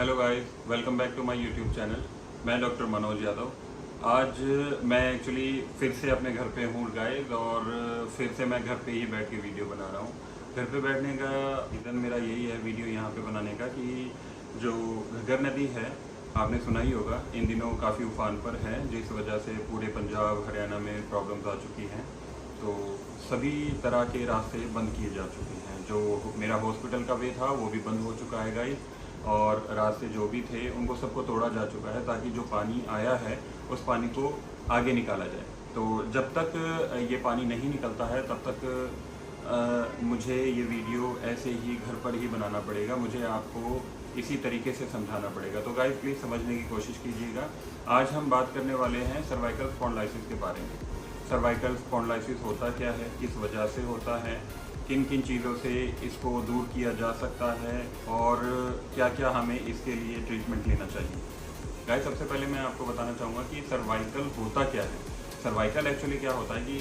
Hello guys, welcome back to my YouTube channel. मैं doctor Manoj Yadav. आज मैं एक्चुअली फिर से अपने घर पे हूँ गाइस, और फिर से मैं घर पे ही बैठ के वीडियो बना रहा हूँ। घर पे बैठने का रीज़न मेरा यही है वीडियो यहाँ पे बनाने का कि जो घग्गर नदी है, आपने सुना ही होगा, इन दिनों काफ़ी उफान पर है, जिस वजह से पूरे पंजाब हरियाणा में प्रॉब्लम्स आ चुकी हैं। तो सभी तरह के रास्ते बंद किए जा चुके हैं। जो मेरा हॉस्पिटल का वे था वो भी बंद हो चुका है गाइस, और रास्ते जो भी थे उनको सबको तोड़ा जा चुका है, ताकि जो पानी आया है उस पानी को आगे निकाला जाए। तो जब तक ये पानी नहीं निकलता है तब तक मुझे ये वीडियो ऐसे ही घर पर ही बनाना पड़ेगा, मुझे आपको इसी तरीके से समझाना पड़ेगा। तो गाइस प्लीज़ समझने की कोशिश कीजिएगा। आज हम बात करने वाले हैं सर्वाइकल स्पॉन्डिलाइसिस के बारे में। सर्वाइकल स्पॉन्डिलाइसिस होता क्या है, किस वजह से होता है, किन किन चीज़ों से इसको दूर किया जा सकता है, और क्या क्या हमें इसके लिए ट्रीटमेंट लेना चाहिए। गाइस सबसे पहले मैं आपको बताना चाहूँगा कि सर्वाइकल होता क्या है। सर्वाइकल एक्चुअली क्या होता है कि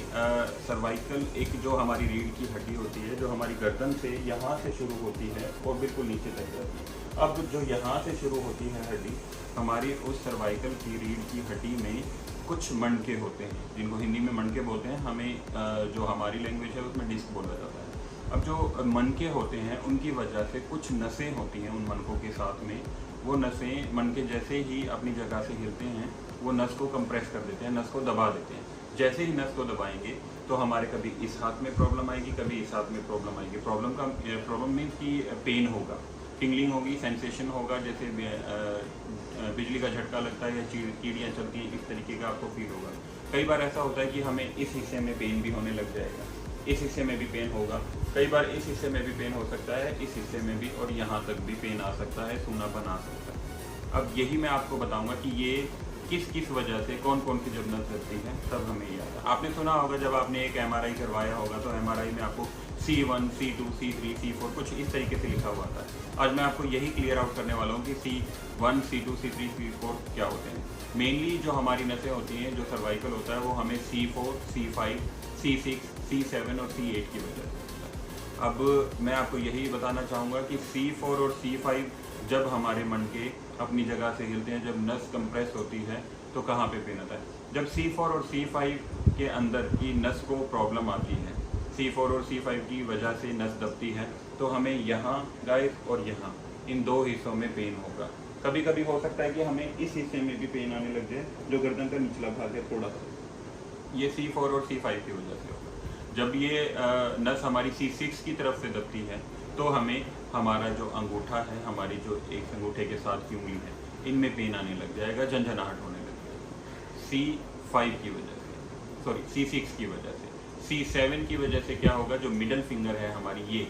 सर्वाइकल एक जो हमारी रीढ़ की हड्डी होती है, जो हमारी गर्दन से यहाँ से शुरू होती है और बिल्कुल नीचे तक जाती है। अब जो यहाँ से शुरू होती है हड्डी, हमारी उस सर्वाइकल की रीढ़ की हड्डी में कुछ मणके होते हैं, जिनको हिंदी में मणके बोलते हैं, हमें जो हमारी लैंग्वेज है उसमें डिस्क बोला जाता है। अब जो मनके होते हैं उनकी वजह से कुछ नसें होती हैं उन मनकों के साथ में, वो नसें मनके जैसे ही अपनी जगह से हिलते हैं वो नस को कंप्रेस कर देते हैं, नस को दबा देते हैं। जैसे ही नस को दबाएंगे तो हमारे कभी इस हाथ में प्रॉब्लम आएगी, कभी इस हाथ में प्रॉब्लम आएगी। प्रॉब्लम मीन्स कि पेन होगा, टिंगलिंग होगी, सेंसेशन होगा, जैसे बिजली का झटका लगता है या कीड़ियाँ चलती हैं, इस तरीके का आपको फील होगा। कई बार ऐसा होता है कि हमें इस हिस्से में पेन भी होने लग जाएगा, इस हिस्से में भी पेन होगा, कई बार इस हिस्से में भी पेन हो सकता है, इस हिस्से में भी, और यहाँ तक भी पेन आ सकता है, सूनापन आ सकता है। अब यही मैं आपको बताऊंगा कि ये किस किस वजह से, कौन कौन सी जब नस लगती है तब हमें याद है। आपने सुना होगा जब आपने एक MRI करवाया होगा तो MRI में आपको C1, C2, C3, C4 कुछ इस तरीके से लिखा हुआ था। आज मैं आपको यही क्लियर आउट करने वाला हूँ कि C1, C2, C3, C4 क्या होते हैं। मेनली जो हमारी नसें होती हैं, जो सर्वाइकल होता है, वो हमें C4, C5, C6, C7 और C8 की वजह से। अब मैं आपको यही बताना चाहूँगा कि C4 और C5 जब हमारे मनके अपनी जगह से हिलते हैं, जब नस कंप्रेस होती है तो कहाँ पे पेन आता है। जब C4 और C5 के अंदर की नस को प्रॉब्लम आती है, C4 और C5 की वजह से नस दबती है, तो हमें यहाँ गाइस और यहाँ इन दो हिस्सों में पेन होगा। कभी कभी हो सकता है कि हमें इस हिस्से में भी पेन आने लग जाए, जो गर्दन का निचला भाग है थोड़ा सा, ये C4 और C5 की वजह से होगा। जब ये नस हमारी C6 की तरफ से दबती है तो हमें हमारा जो अंगूठा है, हमारी जो एक अंगूठे के साथ की उंगली है, इनमें पेन आने लग जाएगा, झंझनाहट होने लग जाएगा। C5 की वजह से, सॉरी C6 की वजह से। C7 की वजह से क्या होगा, जो मिडल फिंगर है हमारी, ये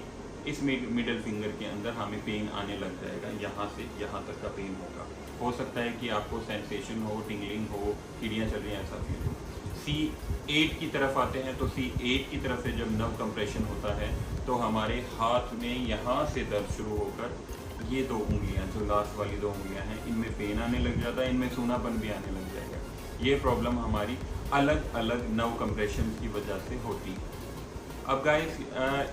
इस मिडल फिंगर के अंदर हमें पेन आने लग जाएगा, यहाँ से यहाँ तक का पेन होगा। हो सकता है कि आपको सेंसेशन हो, टिंगलिंग हो, कीड़ियाँ चल रही हैं, ऐसा फील हो। C8 की तरफ आते हैं तो C8 की तरफ से जब नर्व कंप्रेशन होता है तो हमारे हाथ में यहाँ से दर्द शुरू होकर ये दो उंगलियाँ, जो लास्ट वाली दो उंगलियाँ हैं, इनमें पेन आने लग जाता है, इनमें सूनापन भी आने लग जाएगा। ये प्रॉब्लम हमारी अलग अलग नर्व कंप्रेशन की वजह से होती है। अब गाइस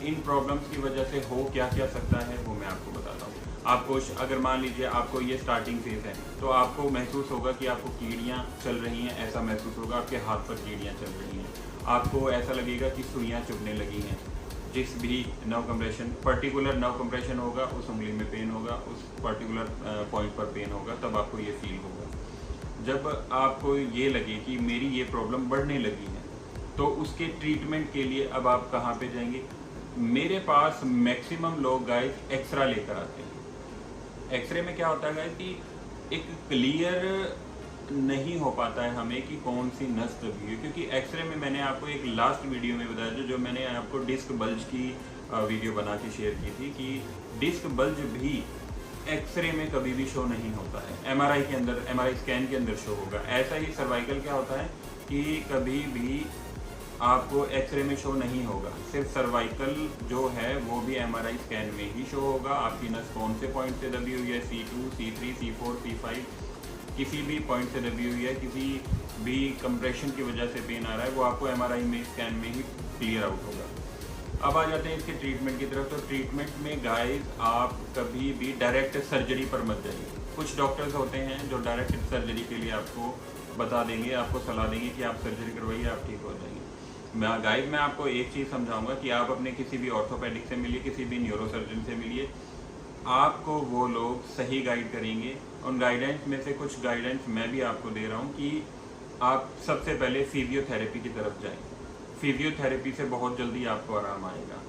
इन प्रॉब्लम्स की वजह से हो क्या क्या सकता है वो मैं आपको बताता हूँ। आपको अगर मान लीजिए आपको ये स्टार्टिंग फेज है तो आपको महसूस होगा कि आपको कीड़ियाँ चल रही हैं, ऐसा महसूस होगा, आपके हाथ पर कीड़ियाँ चल रही हैं, आपको ऐसा लगेगा कि सुइयाँ चुभने लगी हैं। जिस भी nerve compression, particular nerve compression होगा, उस उंगली में पेन होगा, उस पर्टिकुलर पॉइंट पर पेन होगा, तब आपको ये फील होगा। जब आपको ये लगे कि मेरी ये प्रॉब्लम बढ़ने लगी है तो उसके ट्रीटमेंट के लिए अब आप कहाँ पे जाएंगे। मेरे पास मैक्सिमम लोग गाइस एक्सरा लेकर आते हैं। एक्सरे में क्या होता है गाइस कि एक क्लियर नहीं हो पाता है हमें कि कौन सी नस दबी है, क्योंकि एक्सरे में मैंने आपको एक लास्ट वीडियो में बताया जो मैंने आपको डिस्क बल्ज की वीडियो बना के शेयर की थी, कि डिस्क बल्ज भी एक्सरे में कभी भी शो नहीं होता है, MRI के अंदर, MRI स्कैन के अंदर शो होगा। ऐसा ही सर्वाइकल क्या होता है कि कभी भी आपको एक्सरे में शो नहीं होगा, सिर्फ सर्वाइकल जो है वो भी MRI स्कैन में ही शो होगा। आपकी नस कौन से पॉइंट से दबी हुई है, C2, C3, C4, C5, किसी भी पॉइंट से दबी हुई है, किसी भी कंप्रेशन की वजह से पेन आ रहा है, वो आपको MRI में स्कैन में ही क्लियर आउट होगा। अब आ जाते हैं इसके ट्रीटमेंट की तरफ। तो ट्रीटमेंट में गाइस आप कभी भी डायरेक्ट सर्जरी पर मत जाइए। कुछ डॉक्टर्स होते हैं जो डायरेक्ट सर्जरी के लिए आपको बता देंगे, आपको सलाह देंगे कि आप सर्जरी करवाइए, आप ठीक हो जाएंगे। मैं आपको एक चीज़ समझाऊंगा कि आप अपने किसी भी ऑर्थोपेडिक से मिलिए, किसी भी न्यूरोसर्जन से मिलिए, आपको वो लोग सही गाइड करेंगे। उन गाइडेंस में से कुछ गाइडेंस मैं भी आपको दे रहा हूँ कि आप सबसे पहले फिजियोथेरेपी की तरफ जाएं। फिजियोथेरेपी से बहुत जल्दी आपको आराम आएगा।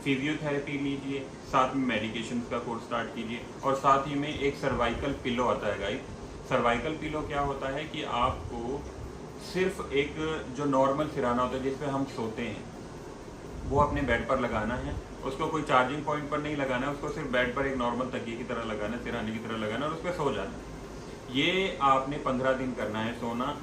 फिजियोथेरेपी लीजिए, साथ में मेडिकेशन का कोर्स स्टार्ट कीजिए, और साथ ही में एक सर्वाइकल पिलो आता है गाइस। सर्वाइकल पिलो क्या होता है कि आपको सिर्फ एक जो नॉर्मल सिराना होता है जिस पे हम सोते हैं वो अपने बेड पर लगाना है। उसको कोई चार्जिंग पॉइंट पर नहीं लगाना है, उसको सिर्फ बेड पर एक नॉर्मल तकिए की तरह लगाना है, सिराने की तरह लगाना है और उस पर सो जाना है। ये आपने 15 दिन करना है सोना।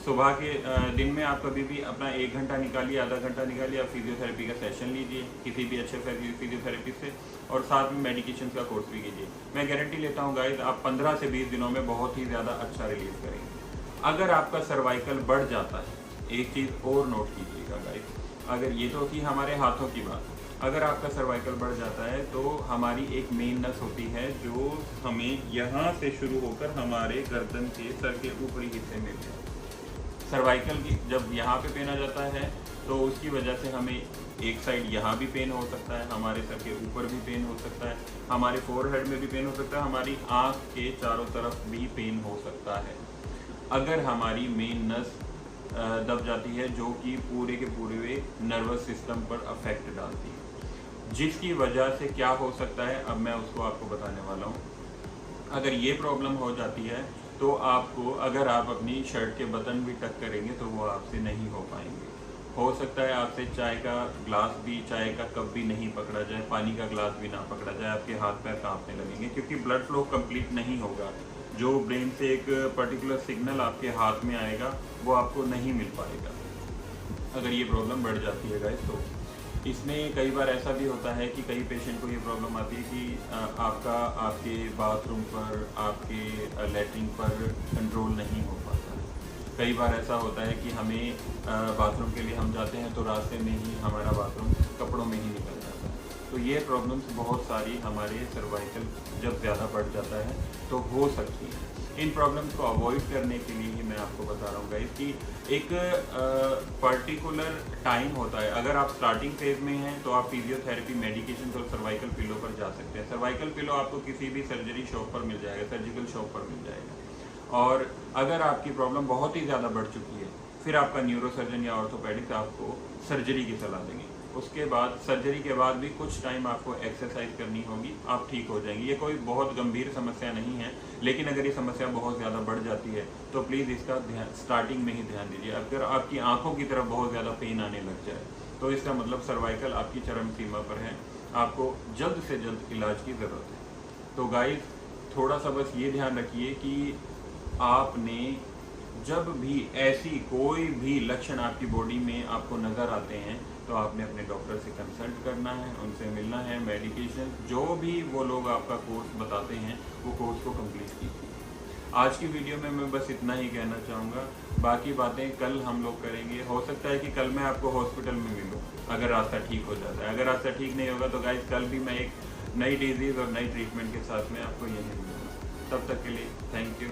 सुबह के दिन में आप कभी भी अपना 1 घंटा निकालिए, आधा घंटा निकालिए, आप फिजियोथेरेपी का सेशन लीजिए किसी भी अच्छे फिजियोथेरेपिस्ट से, और साथ में मेडिकेशन का कोर्स भी कीजिए। मैं गारंटी लेता हूँ गाइस, आप 15 से 20 दिनों में बहुत ही ज़्यादा अच्छा रिलीज करेंगे। अगर आपका सर्वाइकल बढ़ जाता है, एक चीज़ और नोट कीजिएगा गाइस, अगर ये तो थी हमारे हाथों की बात, अगर आपका सर्वाइकल बढ़ जाता है तो हमारी एक मेन नस होती है जो हमें यहाँ से शुरू होकर हमारे गर्दन के सर के ऊपरी हिस्से में है। सर्वाइकल की जब यहाँ पे पेन आ जाता है तो उसकी वजह से हमें एक साइड यहाँ भी पेन हो सकता है, हमारे सर के ऊपर भी पेन हो सकता है, हमारे फोरहेड में भी पेन हो सकता है, हमारी आँख के चारों तरफ भी पेन हो सकता है अगर हमारी मेन नस दब जाती है, जो कि पूरे के पूरे नर्वस सिस्टम पर अफेक्ट डालती है। जिसकी वजह से क्या हो सकता है अब मैं उसको आपको बताने वाला हूँ। अगर ये प्रॉब्लम हो जाती है तो आपको, अगर आप अपनी शर्ट के बटन भी टक करेंगे तो वो आपसे नहीं हो पाएंगे। हो सकता है आपसे चाय का ग्लास भी, चाय का कप भी नहीं पकड़ा जाए, पानी का ग्लास भी ना पकड़ा जाए, आपके हाथ पैर कांपने लगेंगे क्योंकि ब्लड फ्लो कंप्लीट नहीं होगा। जो ब्रेन से एक पर्टिकुलर सिग्नल आपके हाथ में आएगा वो आपको नहीं मिल पाएगा अगर ये प्रॉब्लम बढ़ जाती है गाइस। तो इसमें कई बार ऐसा भी होता है कि कई पेशेंट को ये प्रॉब्लम आती है कि आपके बाथरूम पर, आपके लैट्रिन पर कंट्रोल नहीं हो पाता है। कई बार ऐसा होता है कि हमें बाथरूम के लिए हम जाते हैं तो रास्ते में ही हमारा बाथरूम कपड़ों में ही निकल जाता है। तो ये प्रॉब्लम्स बहुत सारी हमारे सर्वाइकल जब ज़्यादा बढ़ जाता है तो हो सकती है। इन प्रॉब्लम्स को अवॉइड करने के लिए ही मैं आपको बता रहा हूँ गाइस कि एक पर्टिकुलर टाइम होता है। अगर आप स्टार्टिंग फेज में हैं तो आप फिजियोथेरेपी, मेडिकेशन और सर्वाइकल पिलो पर जा सकते हैं। सर्वाइकल पिलो आपको किसी भी सर्जरी शॉप पर मिल जाएगा, सर्जिकल शॉप पर मिल जाएगा। और अगर आपकी प्रॉब्लम बहुत ही ज़्यादा बढ़ चुकी है फिर आपका न्यूरोसर्जन या ऑर्थोपेडिक्स आपको सर्जरी की सलाह देंगे। उसके बाद सर्जरी के बाद भी कुछ टाइम आपको एक्सरसाइज करनी होगी, आप ठीक हो जाएंगे। ये कोई बहुत गंभीर समस्या नहीं है, लेकिन अगर ये समस्या बहुत ज़्यादा बढ़ जाती है तो प्लीज़ इसका ध्यान स्टार्टिंग में ही ध्यान दीजिए। अगर आपकी आंखों की तरफ बहुत ज़्यादा पेन आने लग जाए तो इसका मतलब सर्वाइकल आपकी चरम सीमा पर है, आपको जल्द से जल्द इलाज की ज़रूरत है। तो गाइस थोड़ा सा बस ये ध्यान रखिए कि आपने जब भी ऐसी कोई भी लक्षण आपकी बॉडी में आपको नज़र आते हैं तो आपने अपने डॉक्टर से कंसल्ट करना है, उनसे मिलना है, मेडिकेशन जो भी वो लोग आपका कोर्स बताते हैं वो कोर्स को कंप्लीट कीजिए। आज की वीडियो में मैं बस इतना ही कहना चाहूँगा, बाकी बातें कल हम लोग करेंगे। हो सकता है कि कल मैं आपको हॉस्पिटल में मिलूँ अगर रास्ता ठीक हो जाता है। अगर रास्ता ठीक नहीं होगा तो गाइस कल भी मैं एक नई डिजीज़ और नई ट्रीटमेंट के साथ में आपको यहीं मिलूँगा। तब तक के लिए थैंक यू।